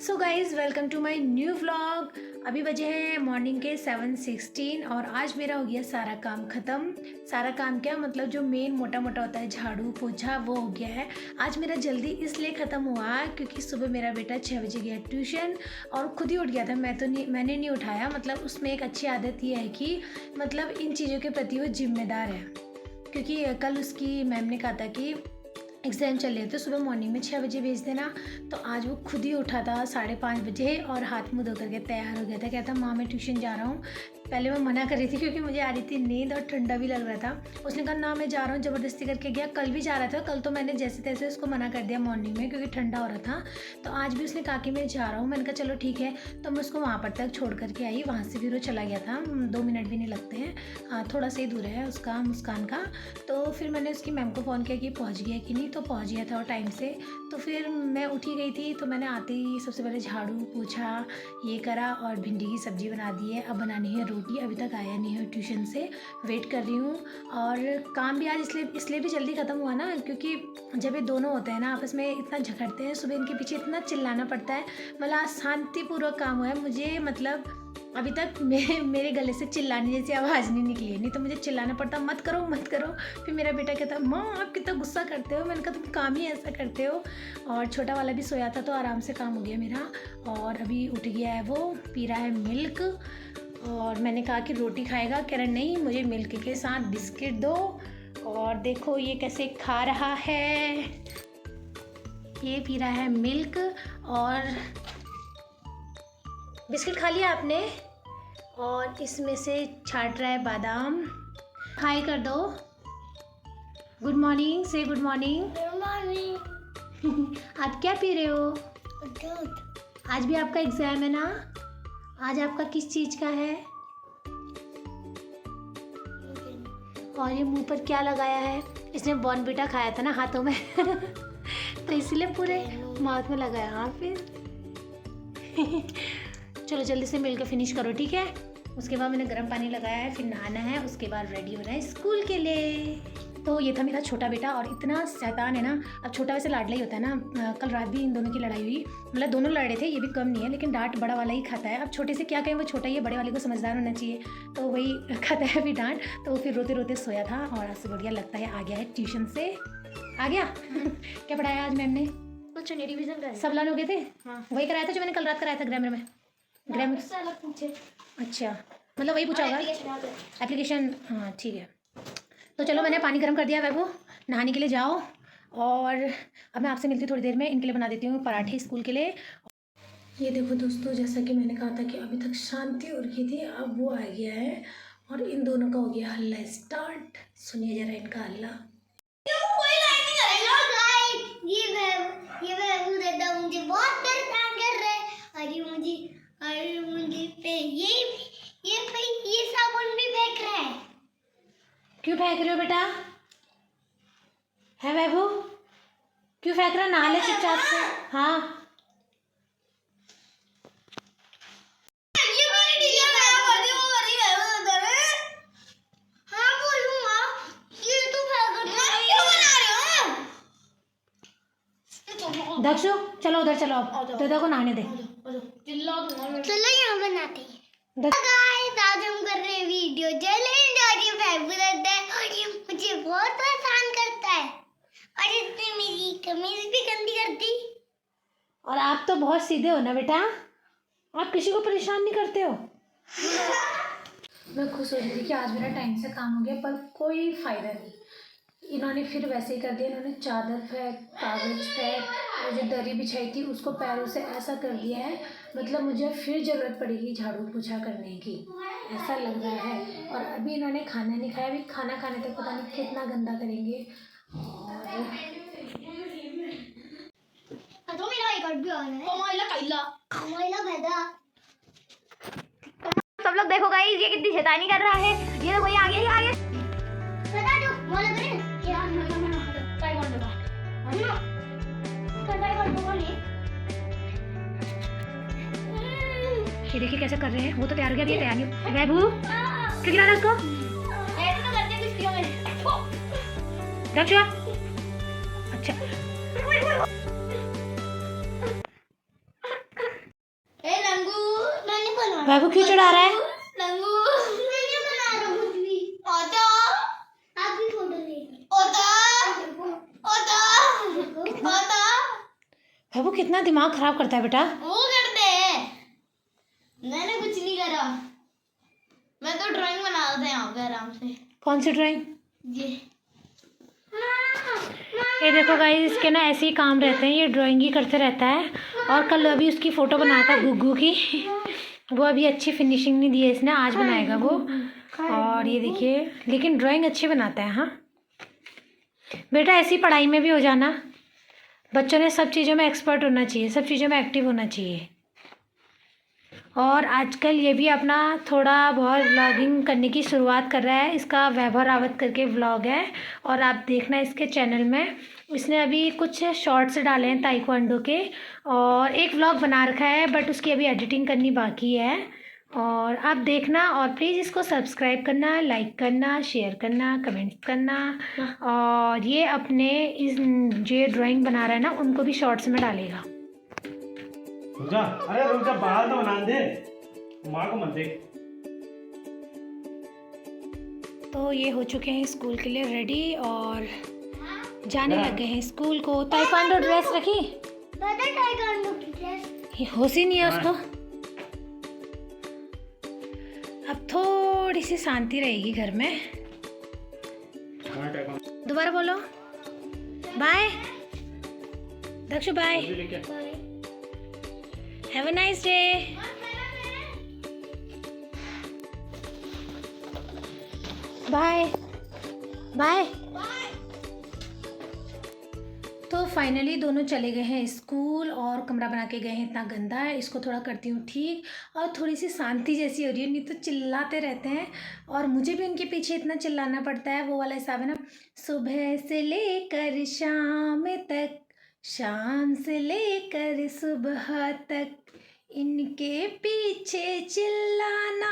So guys welcome to my new vlog. अभी बजे हैं मॉर्निंग के 7:16 और आज मेरा हो गया सारा काम ख़त्म। सारा काम क्या मतलब जो मेन मोटा मोटा होता है झाड़ू पोछा वो हो गया है। आज मेरा जल्दी इसलिए ख़त्म हुआ क्योंकि सुबह मेरा बेटा 6 बजे गया ट्यूशन और खुद ही उठ गया था। मैंने नहीं उठाया। मतलब उसमें एक अच्छी आदत ये है कि मतलब इन चीज़ों के प्रति वो जिम्मेदार है, क्योंकि कल उसकी मैम ने कहा था कि एग्ज़ाम चल रहे थे, सुबह मॉर्निंग में 6 बजे भेज देना। तो आज वो खुद ही उठा था 5:30 बजे और हाथ मुँह धो करके तैयार हो गया था। कहता माँ मैं ट्यूशन जा रहा हूँ। पहले मैं मना कर रही थी क्योंकि मुझे आ रही थी नींद और ठंडा भी लग रहा था। उसने कहा ना मैं जा रहा हूँ, ज़बरदस्ती करके गया। कल भी जा रहा था, कल तो मैंने जैसे तैसे उसको मना कर दिया मॉर्निंग में क्योंकि ठंडा हो रहा था। तो आज भी उसने कहा कि मैं जा रहा हूँ। मैंने कहा चलो ठीक है। तो मैं उसको वहाँ पर तक छोड़ करके आई। वहाँ से फिर वो चला गया था। 2 मिनट भी नहीं लगते हैं, हाँ थोड़ा सा ही दूर है उसका मुस्कान का। तो फिर मैंने उसकी मैम को फ़ोन किया कि पहुँच गया कि नहीं, तो पहुँच गया था और टाइम से। तो फिर मैं उठी गई थी, तो मैंने आते ही सबसे पहले झाड़ू पोछा ये करा और भिंडी की सब्ज़ी बना दी है। अब बनानी है रोटी। अभी तक आया नहीं है ट्यूशन से, वेट कर रही हूँ। और काम भी आज इसलिए भी जल्दी ख़त्म हुआ ना, क्योंकि जब ये दोनों होते हैं ना आपस में इतना झगड़ते हैं, सुबह इनके पीछे इतना चिल्लाना पड़ता है। मतलब आज शांतिपूर्वक काम हुआ है मुझे। मतलब अभी तक मेरे गले से चिल्लाने जैसी आवाज़ नहीं निकली है, नहीं तो मुझे चिल्लाना पड़ता मत करो मत करो। फिर मेरा बेटा कहता माँ आप कितना गुस्सा करते हो। मैंने कहा तुम काम ही ऐसा करते हो। और छोटा वाला भी सोया था तो आराम से काम हो गया मेरा। और अभी उठ गया है, वो पी रहा है मिल्क। और मैंने कहा कि रोटी खाएगा, कह रहा नहीं मुझे मिल्क के साथ बिस्किट दो। और देखो ये कैसे खा रहा है, ये पी रहा है मिल्क और बिस्किट खा लिया आपने। और इसमें से छाट रहा है बादाम। हाय कर दो, गुड मॉर्निंग से गुड मॉर्निंग। Good morning. आप क्या पी रहे हो? दूध। आज भी आपका एग्ज़ाम है ना? आज आपका किस चीज़ का है? और ये मुंह पर क्या लगाया है? इसने बॉर्नविटा खाया था ना हाथों में तो इसलिए पूरे माउथ में लगाया। हाँ फिर चलो जल्दी से मिलकर फिनिश करो, ठीक है। उसके बाद मैंने गर्म पानी लगाया है, फिर नहाना है, उसके बाद रेडी होना है स्कूल के लिए। तो ये था मेरा छोटा बेटा और इतना शैतान है ना। अब छोटा वैसे लाडला ही होता है ना। कल रात भी इन दोनों की लड़ाई हुई, मतलब दोनों लड़ रहे थे, ये भी कम नहीं है, लेकिन डांट बड़ा वाला ही खाता है। अब छोटे से क्या कहें, वो छोटा ही है, बड़े वाले को समझदार होना चाहिए, तो वही खाता है अभी डांट। तो फिर रोते रोते सोया था और आज से बढ़िया लगता है आ गया है ट्यूशन से। आ गया क्या पढ़ाया आज मैम ने? कुछ नहीं, रिवीजन कर सब लान हो गए थे। हाँ। वही कराया था जो मैंने कल रात कराया था ग्रामर में। ग्रामर से अलग पूछे। अच्छा, मतलब वही पूछा होगा एप्लीकेशन। हाँ ठीक है। तो चलो मैंने पानी गर्म कर दिया वैभव, नहाने के लिए जाओ। और अब मैं आपसे मिलती हूँ थोड़ी देर में। इनके लिए बना देती हूँ पराठे स्कूल के लिए। ये देखो दोस्तों, जैसा कि मैंने कहा था कि अभी तक शांति हो रखी थी, अब वो आ गया है और इन दोनों का हो गया हल्ला स्टार्ट। सुनिए जरा इनका हल्ला। मुझे बहुत परेशान कर रहा है। अरे मुझे पे ये साबुन भी फेंक रहा है। क्यों फेंक रहे हो बेटा? है वैभव क्यों फेंक रहा? नहा ले चुपचाप से। हाँ दक्षु चलो उधर चलो, अब दादा को नहाने दे। चलो यहाँ बनाते हैं। गाइस आज हम कर रहे हैं वीडियो चैलेंज और ये फेवरेट है और ये मुझे बहुत परेशान करता है और इसने मेरी कमीज भी गंदी कर दी। और आप तो बहुत सीधे हो ना बेटा, आप किसी को परेशान नहीं करते हो। मैं खुश हो रही थी कि आज मेरा टाइम से काम हो गया, पर कोई फ़ायदा नहीं। इन्होंने फिर वैसे ही कर दिया। इन्होंने चादर फेंक, कागज़ फेंक और जो दरी बिछाई थी उसको पैरों से ऐसा कर दिया है। मतलब मुझे फिर ज़रूरत पड़ेगी झाड़ू पोछा करने की, ऐसा लग रहा है। और अभी इन्होंने खाना नहीं खाया, अभी खाना खाने तक पता नहीं कितना गंदा करेंगे। और तो मेरा एक और भी ऑन है। कमाइला भैदा। सब लोग देखो गाइस, ये कितनी शैतानी कर रहा है। ये देखो ये आगे बता दो मोला करे क्या ट्राई कर दो। ट्राई कर दो बोले। ये देखिए कैसे कर रहे हैं। वो तो तैयार हो गया, अभी ये तैयार नहीं हो। वैभव क्या खिला रहा उसको? ऐसे तो करते किसकी में। दक्षु अच्छा बाबू क्यों चढ़ा रहा है? नंगू मैं नहीं बना रहा हूँ कुछ भी। ओतो आप भी फोटो ले ओतो बाबू कितना दिमाग खराब करता है बेटा। वो करते हैं, मैंने कुछ नहीं करा, मैं तो ड्राइंग बना रहा था यहाँ पे आराम से। कौन सी ड्राइंग? ये देखो गाइस, इसके ना ऐसे ही काम रहते हैं, ये ड्राइंग ही करते रहता है। और कल अभी उसकी फ़ोटो बनाया था गुग्गू की, वो अभी अच्छी फिनिशिंग नहीं दी है इसने, आज बनाएगा वो। और ये देखिए, लेकिन ड्राइंग अच्छी बनाता है। हाँ बेटा, ऐसी पढ़ाई में भी हो जाना, बच्चों ने सब चीज़ों में एक्सपर्ट होना चाहिए, सब चीज़ों में एक्टिव होना चाहिए। और आजकल ये भी अपना थोड़ा बहुत व्लॉगिंग करने की शुरुआत कर रहा है। इसका वैभव रावत करके व्लॉग है, और आप देखना इसके चैनल में, इसने अभी कुछ शॉर्ट्स डाले हैं ताइक्वांडो के, और एक व्लॉग बना रखा है, बट उसकी अभी एडिटिंग करनी बाकी है। और आप देखना, और प्लीज़ इसको सब्सक्राइब करना, लाइक करना, शेयर करना, कमेंट्स करना। और ये अपने इस जो ड्राइंग बना रहा है ना, उनको भी शॉर्ट्स में डालेगा। रुक जा, अरे रुक जा, बाहर तो बना दे, माँ को मत देख। तो ये हो चुके हैं स्कूल के लिए रेडी, और जाने लग गए हैं स्कूल को। ताइक्वांडो ड्रेस रखी? ताइक्वांडो की ड्रेस ये होश ही नहीं है उसको। अब थोड़ी सी शांति रहेगी घर में। दोबारा बोलो, bye Dakshu, bye, have a nice day. Bye bye. तो फाइनली दोनों चले गए हैं स्कूल, और कमरा बना के गए हैं, इतना गंदा है, इसको थोड़ा करती हूँ ठीक, और थोड़ी सी शांति जैसी हो रही है। नहीं तो चिल्लाते रहते हैं, और मुझे भी उनके पीछे इतना चिल्लाना पड़ता है। वो वाला हिसाब है ना, सुबह से लेकर शाम तक, शाम से लेकर सुबह तक, इनके पीछे चिल्लाना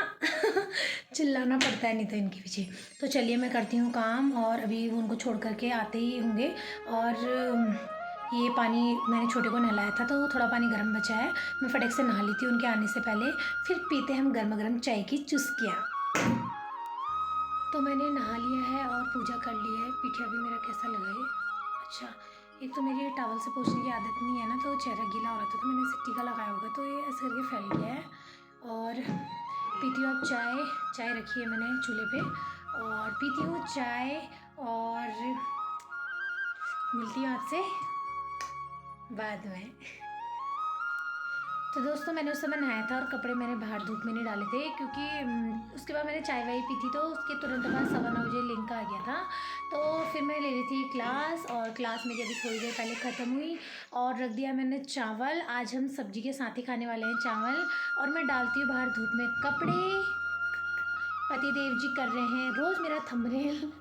चिल्लाना पड़ता है, नहीं तो इनके पीछे। तो चलिए मैं करती हूँ काम, और अभी वो उनको छोड़ करके आते ही होंगे। और ये पानी मैंने छोटे को नहलाया था, तो थोड़ा पानी गर्म बचा है, मैं फटक से नहा ली थी उनके आने से पहले। फिर पीते हम गर्मा गर्म चाय की चुस्कियाँ। तो मैंने नहा लिया है और पूजा कर ली है। पीठिया भी मेरा कैसा लगा है? अच्छा, एक तो मेरी टॉवल से पोंछने की आदत नहीं है ना, तो चेहरा गीला हो रहा था, तो मैंने इसे टीका लगाया होगा, तो ये ऐसे करके फैल गया है। और पीती हूँ अब चाय रखी है मैंने चूल्हे पे, और पीती हूँ चाय, और मिलती हूँ आपसे बाद में। तो दोस्तों, मैंने उस समय नहाया था, और कपड़े मैंने बाहर धूप में नहीं डाले थे, क्योंकि उसके बाद मैंने चाय वाय पी थी, तो उसके तुरंत बाद 9:15 बजे लिंक आ गया था। तो फिर मैं ले रही थी क्लास, और क्लास मेरी अभी थोड़ी देर पहले ख़त्म हुई, और रख दिया मैंने चावल। आज हम सब्जी के साथ ही खाने वाले हैं चावल। और मैं डालती हूँ बाहर धूप में कपड़े। पतिदेव जी कर रहे हैं रोज़ मेरा थंबनेल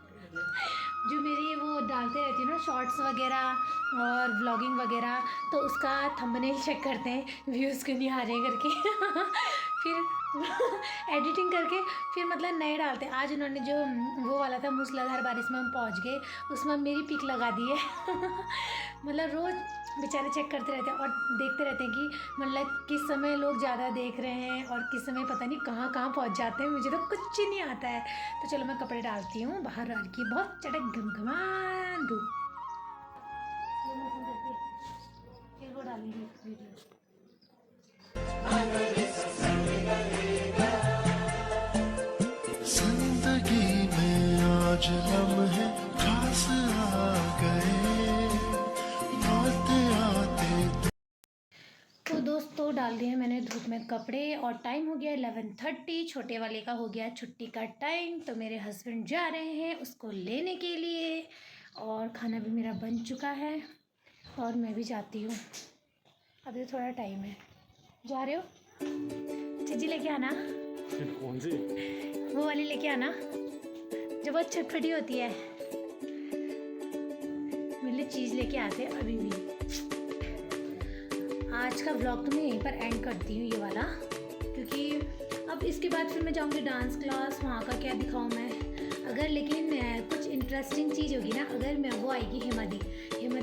जो मेरी वो डालते रहती हूँ ना, शॉर्ट्स वगैरह और व्लॉगिंग वगैरह, तो उसका थंबनेल चेक करते हैं, व्यूज़ क्यों नहीं आ रहे करके फिर एडिटिंग करके फिर मतलब नए डालते हैं। आज उन्होंने जो वो वाला था मूसलाधार बारिश में हम पहुँच गए, उसमें मेरी पिक लगा दी है मतलब रोज़ बेचारे चेक करते रहते हैं और देखते रहते हैं कि मतलब किस समय लोग ज़्यादा देख रहे हैं और किस समय पता नहीं कहाँ पहुँच जाते हैं। मुझे तो कुछ ही नहीं आता है। तो चलो मैं कपड़े डालती हूँ बाहर आ की बहुत चटक घमघमान धूप। फिर वो डालेंगे वीडियो। जिंदगी में आज लम्हे खास आ गए, आते आते। तो दोस्तों डाल दिए मैंने धूप में कपड़े और टाइम हो गया 11:30। छोटे वाले का हो गया छुट्टी का टाइम, तो मेरे हस्बैंड जा रहे हैं उसको लेने के लिए और खाना भी मेरा बन चुका है और मैं भी जाती हूँ। अभी थोड़ा टाइम है। जा रहे हो? चीज़ी लेके आना। कौन सी? वो वाली लेके आना जो बहुत छटपटी होती है। मेरे लिए चीज़ लेके आते अभी भी। आज का व्लॉग तो मैं यहीं पर एंड करती हूँ ये वाला, क्योंकि अब इसके बाद फिर मैं जाऊँगी डांस क्लास। वहाँ का क्या दिखाऊँ मैं, अगर लेकिन कुछ इंटरेस्टिंग चीज़ होगी ना, अगर मैं वो आएगी हेमादी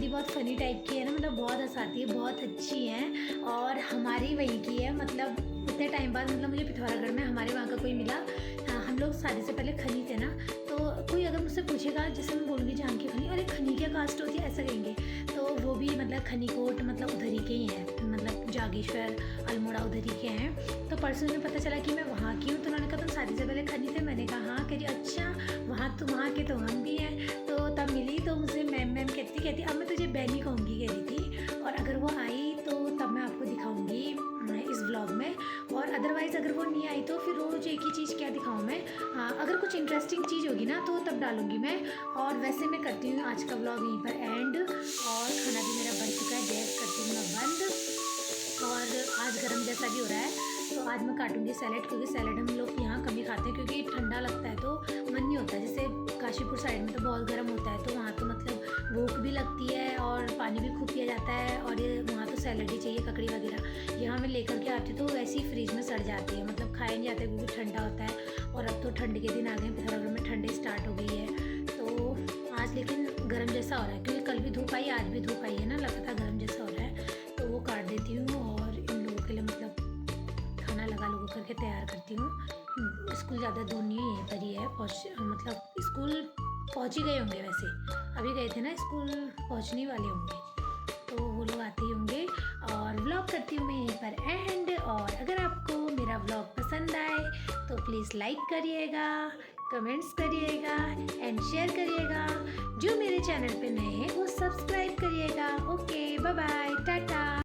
बहुत फ़नी टाइप की है ना, मतलब बहुत हंसाती है, बहुत अच्छी है और हमारी वहीं की है, मतलब इतने टाइम बाद मतलब मुझे पिथौरागढ़ में हमारे वहाँ का कोई मिला। हम लोग शादी से पहले खनी थे ना, तो कोई अगर मुझसे पूछेगा, जैसे मैं बोलूँगी जानकी खनी, अरे खनी क्या कास्ट होती है ऐसा कहेंगे, तो वो भी मतलब खनीकोट मतलब उधर ही के ही हैं, मतलब जागेश्वर अल्मोड़ा उधर ही के हैं। तो परसों में पता चला कि मैं वहाँ की हूँ, तो उन्होंने कहा तुम शादी से पहले खनी थे, मैंने कहा हाँ। कह रही अच्छा वहाँ तुम वहाँ के तो हम भी हैं। तो तब मिली तो मुझे मैम कहती अब मैं तुझे बहनी कहूँगी कह रही थी, और अगर वो आई तो तब मैं आपको दिखाऊँगी इस ब्लॉग में, और अदरवाइज़ अगर वो नहीं आई तो फिर रोज़ एक ही चीज़ क्या दिखाऊँ मैं। हाँ, अगर कुछ इंटरेस्टिंग चीज़ होगी ना तो तब डालूँगी मैं। और वैसे मैं करती हूँ आज का ब्लॉग यहीं पर एंड, और खाना भी मेरा बन चुका है, गैस करती हूँ मैं बंद। और आज गर्म जैसा भी हो रहा है, तो आज मैं काटूंगी सैलेड, क्योंकि सैलेड हम लोग यहाँ कम ही खाते हैं, क्योंकि ठंडा लगता है तो मन नहीं होता। जैसे काशीपुर साइड में तो बहुत गर्म होता है, तो वहाँ तो मतलब भूख भी लगती है और पानी भी खूब पिया जाता है, और ये वहाँ तो सैलेड ही चाहिए, ककड़ी वगैरह। यहाँ मैं लेकर के आती हूँ तो वैसे ही फ्रिज में सड़ जाती है, मतलब खाए नहीं जाते क्योंकि ठंडा होता है। और अब तो ठंड के दिन आ गए, पिथौरागढ़ में ठंडी स्टार्ट हो गई है। तो आज लेकिन गर्म जैसा हो रहा है, क्योंकि कल भी धूप आई, आज भी धूप आई है ना, लगातार गर्म जैसा हो रहा है। तो वो काट देती हूँ और इन लोगों के लिए मतलब खाना लगा लोगों करके तैयार करती हूँ। स्कूल ज़्यादा दूर नहीं है, यहीं पर ही है, मतलब स्कूल पहुँच ही गए होंगे, वैसे अभी गए थे ना स्कूल, पहुँचने वाले होंगे, तो वो लोग आते ही होंगे। और व्लॉग करती हूँ मैं यहीं पर एंड। और अगर आपको मेरा व्लॉग पसंद आए तो प्लीज़ लाइक करिएगा, कमेंट्स करिएगा एंड शेयर करिएगा। जो मेरे चैनल पे नए हैं वो सब्सक्राइब करिएगा। Okay, bye bye, Tata.